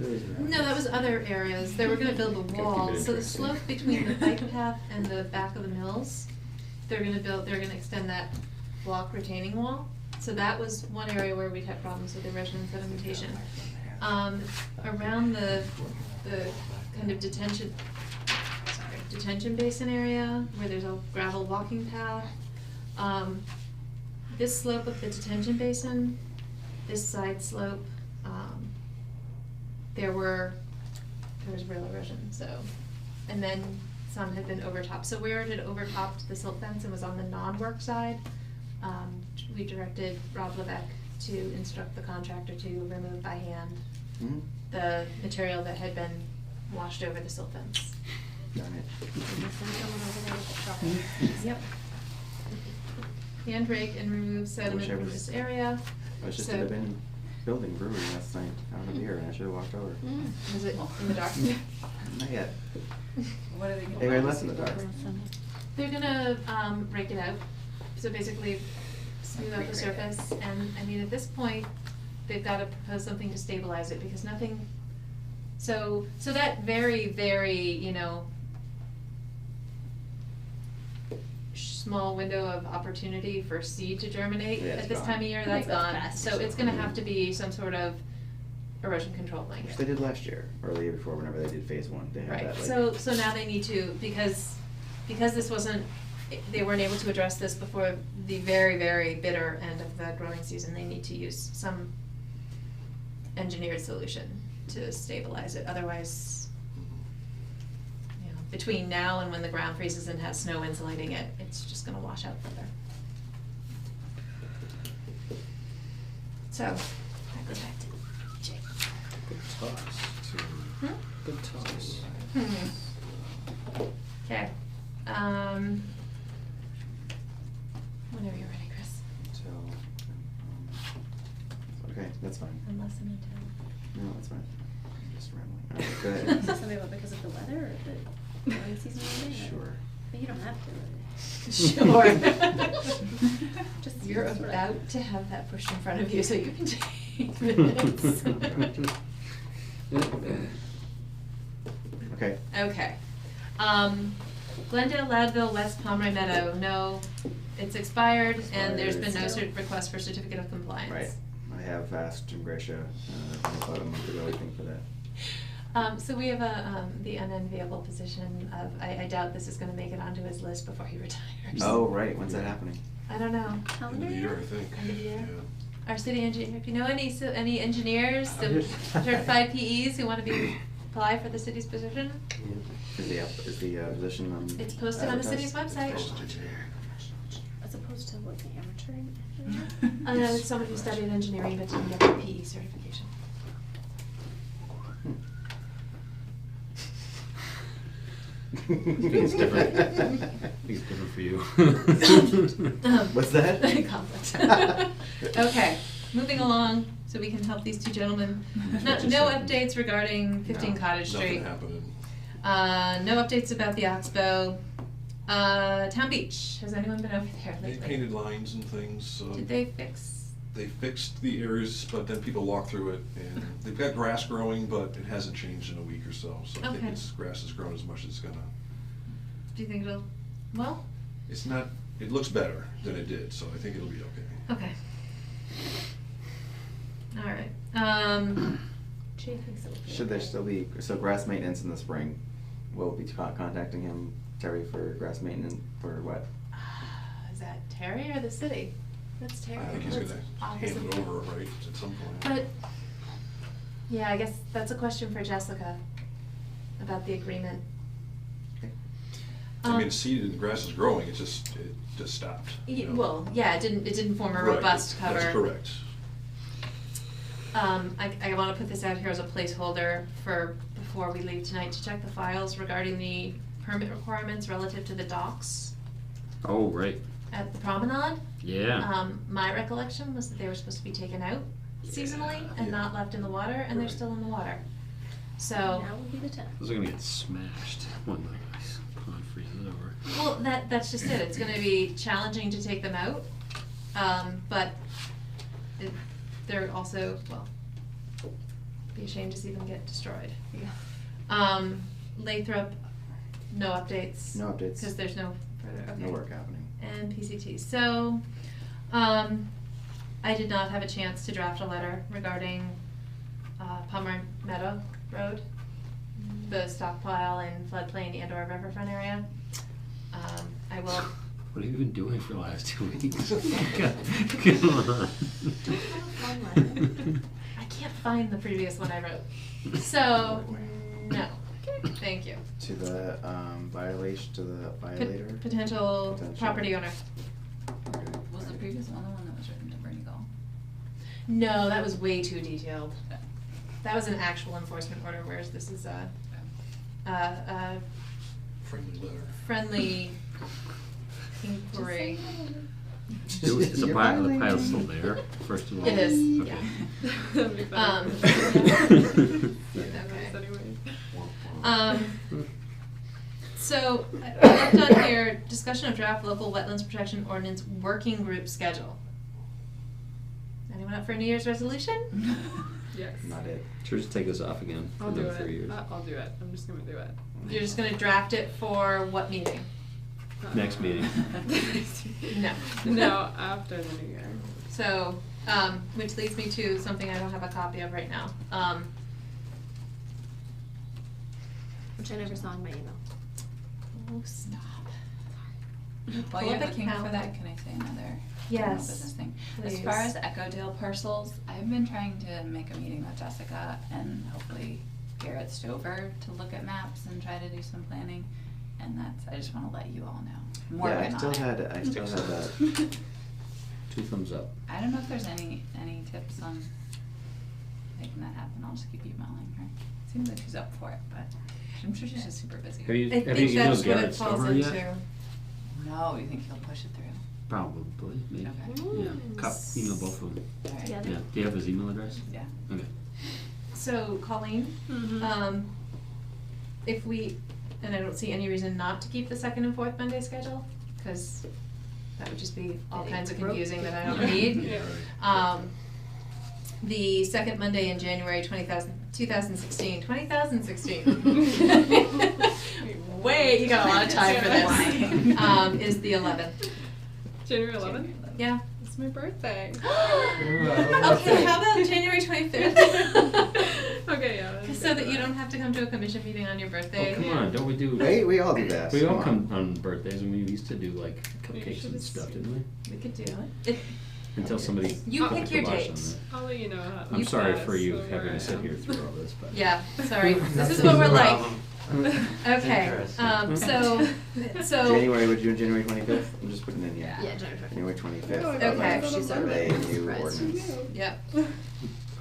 this and better? No, that was other areas. They were gonna build the keep wall, it so the interesting. slope between the bike path and the back of the mills, they're gonna extend that block retaining wall. So that was one area where we'd had problems with erosion and sedimentation. Around the kind of detention basin area, where there's a gravel walking path, this slope of the detention basin, this side slope, there was real erosion, so, and then some had been overtopped. So where it had overtopped the silt fence and was on the non-work side, we directed Rob Levesque to instruct the contractor to remove by hand Mhm. the material that had been washed over the silt fence. Darn it. Yep. Hand rake and remove sediment Wish I from was- this area. I was just So- at a bin building brewery last night out of here, and I should have walked over. Was it in the dark? Not yet. What are they They were left in the dark. They're gonna rake it out, so basically smooth out the surface, and I mean, at this point, they've gotta propose something to stabilize it, because nothing, so that very, very, small window of opportunity for seed to germinate Yeah, it's at this gone. time of year, I think that's that's gone. fast. So it's gonna have to be some sort of erosion control Which blanket. they did last year, or the year before, whenever they did phase one. They had Right, that, like. so now they need to, because this wasn't, they weren't able to address this before the very, very bitter end of the growing season, they need to use some engineered solution to stabilize it, otherwise, between now and when the ground freezes and has snow insulating it, it's just gonna wash out further. So, that goes back to Jake. Good toss. Hmm? Good toss. Okay, whenever you're ready, Chris. So, okay, that's fine. Unless I need to. No, that's fine. I'm just rambling. All right, go Is ahead. this something about because of the weather or the growing season or anything? Sure. But you don't have to. Sure. Just You're sort of- about to have that pushed in front of you, so you can take minutes. Okay. Okay. Glendale, Ladville, West Pomeroy Meadow, no, it's expired, and there's been no Expired. request for certificate of compliance. Right. I have asked Jim Gracia about a month ago, I think, for that. So we have the unenviable position of, I doubt this is gonna make it onto his list before he retires. Oh, right, when's that happening? I don't know. End Calendar of the year, year? I think. End of the year? Yeah. Our city engineer, if you know any engineers, I'm just- certified PEs who wanna apply for the city's position, Is the position on? it's posted on the city's advertised? website. As opposed to what, the amateur engineer? It's someone who studied engineering but didn't get the PE certification. It's different. I think it's different for you. What's that? Conflict. Okay, moving along, so we can help these two gentlemen. No updates regarding 15 No, Cottage Street. Nothing happening. No updates about the Oxbow. Town Beach, has anyone been over there They lately? painted lines and things. Did they fix? They fixed the areas, but then people walk through it, and they've got grass growing, but it hasn't changed in a week or so. So I think Okay. grass has grown as much as it's gonna. Do you think it'll, well, It's not. It looks better than it did, so I think it'll be okay. okay. All right, Jay thinks it would be Should there okay. still be, so grass maintenance in the spring, we'll be contacting him, Terry, for grass maintenance, for what? is that Terry or the city? That's Terry. I think he's That's gonna office hand of- it over, right, at some point. But, yeah, I guess that's a question for Jessica about the agreement. I mean, it's seeded and the grass is growing, it just stopped. you know. Well, yeah, it didn't form a Right, robust cover. That's correct. I wanna put this out here as a placeholder for before we leave tonight, to check the files regarding the permit requirements relative to the docks Oh, right. at the promenade. Yeah. My recollection was that they were supposed to be taken out seasonally and Yeah. not left in the water, and they're Right. still in the water. So, Now would be the time. Those are gonna get smashed when the pond freezes over. well, that's just it, it's gonna be challenging to take them out, but they're also, well, be ashamed to see them get destroyed. Yeah. Lathrop, no updates. No updates. Because there's no further, okay. No work happening. And PCT. So, I did not have a chance to draft a letter regarding Palmer Meadow Road, the stockpile in floodplain and or riverfront area. I will. What have you been doing for the last 2 weeks? Come on. I can't find the previous one I wrote. So, no. Thank you. To the violation, to the violator? Potential property owner. Okay. Was the previous one the one that was written to Bernie Gall? No, that was way too detailed. That was an actual enforcement order, whereas this is a Friendly letter. friendly inquiry. Is the pile's still there, first of all? It is, Okay. yeah. That'd be better. Okay. Anyway. So, I left on here, discussion of draft local wetlands protection ordinance working group schedule. Anyone up for a New Year's resolution? Yes. Not it. Sure, just take this off again for I'll do another 3 it. years. I'll do it. I'm just gonna do it. You're just gonna draft it for what meeting? Next meeting. No. No, after the new year. So, which leads me to something I don't have a copy of right now. Which I never saw in my email. Oh, stop. While Pull you're up a looking for calendar. that, can I say another Yes, general business thing? As far please. as Echodale parcels, I've been trying to make a meeting with Jessica and hopefully Garrett Stover to look at maps and try to do some planning. And that's, I just wanna let you all know. I'm Yeah, working on it. I still had that. 2 thumbs up. I don't know if there's any tips on making that happen. I'll just keep emailing her. Seems like she's up for it, but I'm sure she's just super busy. Have you, I have think you that's emailed what Garrett it falls Stover into. yet? No, you think he'll push it through? Probably, maybe. Okay. Yeah, email both of them. Alright. Together? Yeah, do you have his email address? Yeah. Okay. So, Colleen, Mm-hmm. if we, and I don't see any reason not to keep the second and fourth Monday schedule, because that would just be all Getting kinds of roped. confusing that I don't need. Yeah. The second Monday in January 2016. Way, you got a lot of time for this. Is the 11th. January 11th? Yeah. It's my birthday. Okay, how about January 25th? Okay, yeah. that's So that good. you don't have to come to a commission meeting on your birthday. Oh, come on, don't we do? We all do that. We all Come on. come on birthdays, and we used to do like We cupcakes should and just- stuff, didn't we? We could do it. Until somebody. You put the pick your kibosh on dates. that. I'll let you know how. I'm sorry for you where having I to sit am. here through all this, but. Yeah, sorry. This is what we're like. Okay, so. January, would you do January 25th? I'm just putting in here. Yeah. Yeah, Jennifer. January 25th. Oh, Okay. she's Of a new ordinance. Yep. For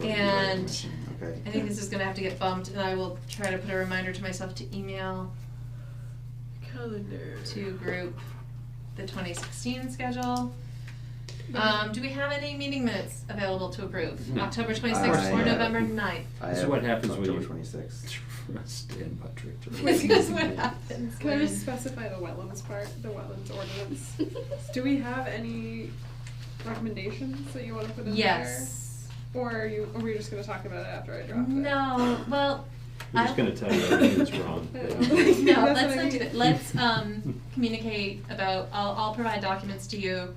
the And commission. Okay. I think this is gonna have to get bumped, and I will try to put a reminder to myself to email Calendar. to group the 2016 schedule. Do we have any meeting minutes available to approve? No. October 26th or I, November 9th? I This is have what happens when October you. 26th. Stand Patrick. This is what happens Can I when. just specify the wetlands part, the wetlands ordinance? Do we have any recommendations that you wanna put in there? Yes. Or are we just gonna talk about it after I draft it? No, well. We're just gonna tell you everything that's wrong. No, No, That's let's what I not do mean. that. Let's communicate about, I'll provide documents to you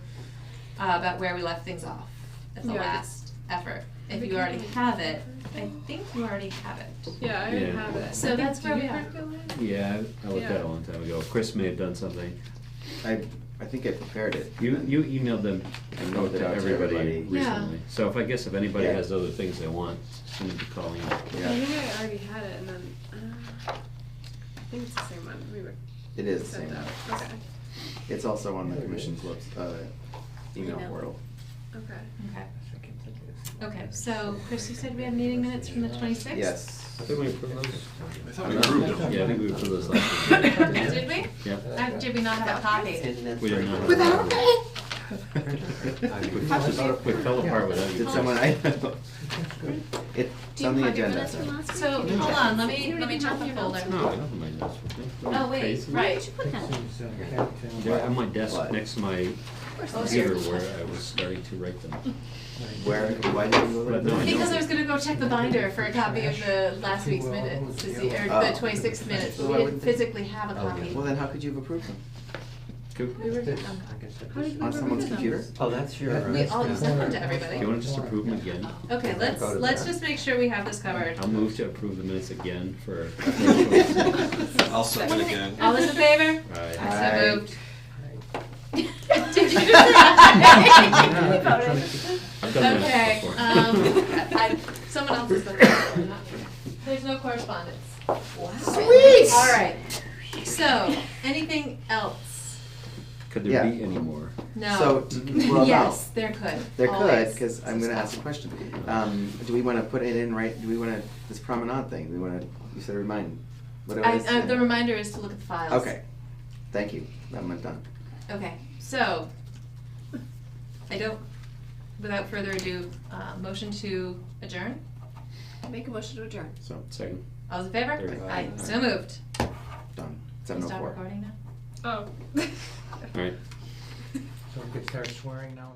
about where we left things off at the Yeah. last effort. If We you can already do have that. it, I think you already have it. Yeah, I already Yeah. have it. So that's where we Yeah. are. Yeah, I looked at it Yeah. a long time ago. Chris may have done something. I think I prepared it. You emailed them I emailed it to out to everybody everybody. Yeah. recently. So if anybody Yeah. has other things they want, send them to Colleen. I Yeah, think I already had it and then, I think it's the same one we were it is the sent same. out. Okay, It's also on the commission's email Email. portal. okay. Okay. Okay, so Chris, you said we have meeting minutes from the 26th? Yes. I think we approved those. I thought we approved them. Yeah, I think we approved those last week. Did we? Yeah. Did we not have a copy? We did not. Without me? We fell apart without you. Did someone, it's Do you on the have your agenda. minutes from last week? So, hold on, let me check the folder. No, I don't have my notes with me. Oh, wait, Crazy. right. Where'd you put them? They're on my desk What? next to my course. computer where I was starting to write them. Why did you go there? But no, I know. Because I was gonna go check the binder for a copy of the last week's minutes to see, or the 26th minutes, but we didn't physically have a copy. Well, then how could you have approved them? We were, How did we On someone's approve computer? those? Oh, that's your. we all sent them to Do you everybody. wanna just approve them again? Okay, let's just make sure we have this covered. I'll move to approve the minutes again for. I'll second again. All those in favor? Aye. I Aye. so moved. Did you just say I've done that Okay, before. someone else has done that before, not me. There's no correspondence. Wow. Sweet! All right, so, anything else? Could there Yeah. be any more? No. So, well, no. Yes, there could. There could, Always. because I'm gonna ask a question. Do we wanna put it in right, do we wanna, this promenade thing, do we wanna, you said remind, what do I say? The reminder is to look at the files. Okay, thank you, I'm done. Okay, so, without further ado, motion to adjourn? Make a motion to adjourn. So, second. All those in favor? Aye. Aye, so moved. Done, Can you stop 7:04. recording now? Oh. Alright. So we could start swearing now?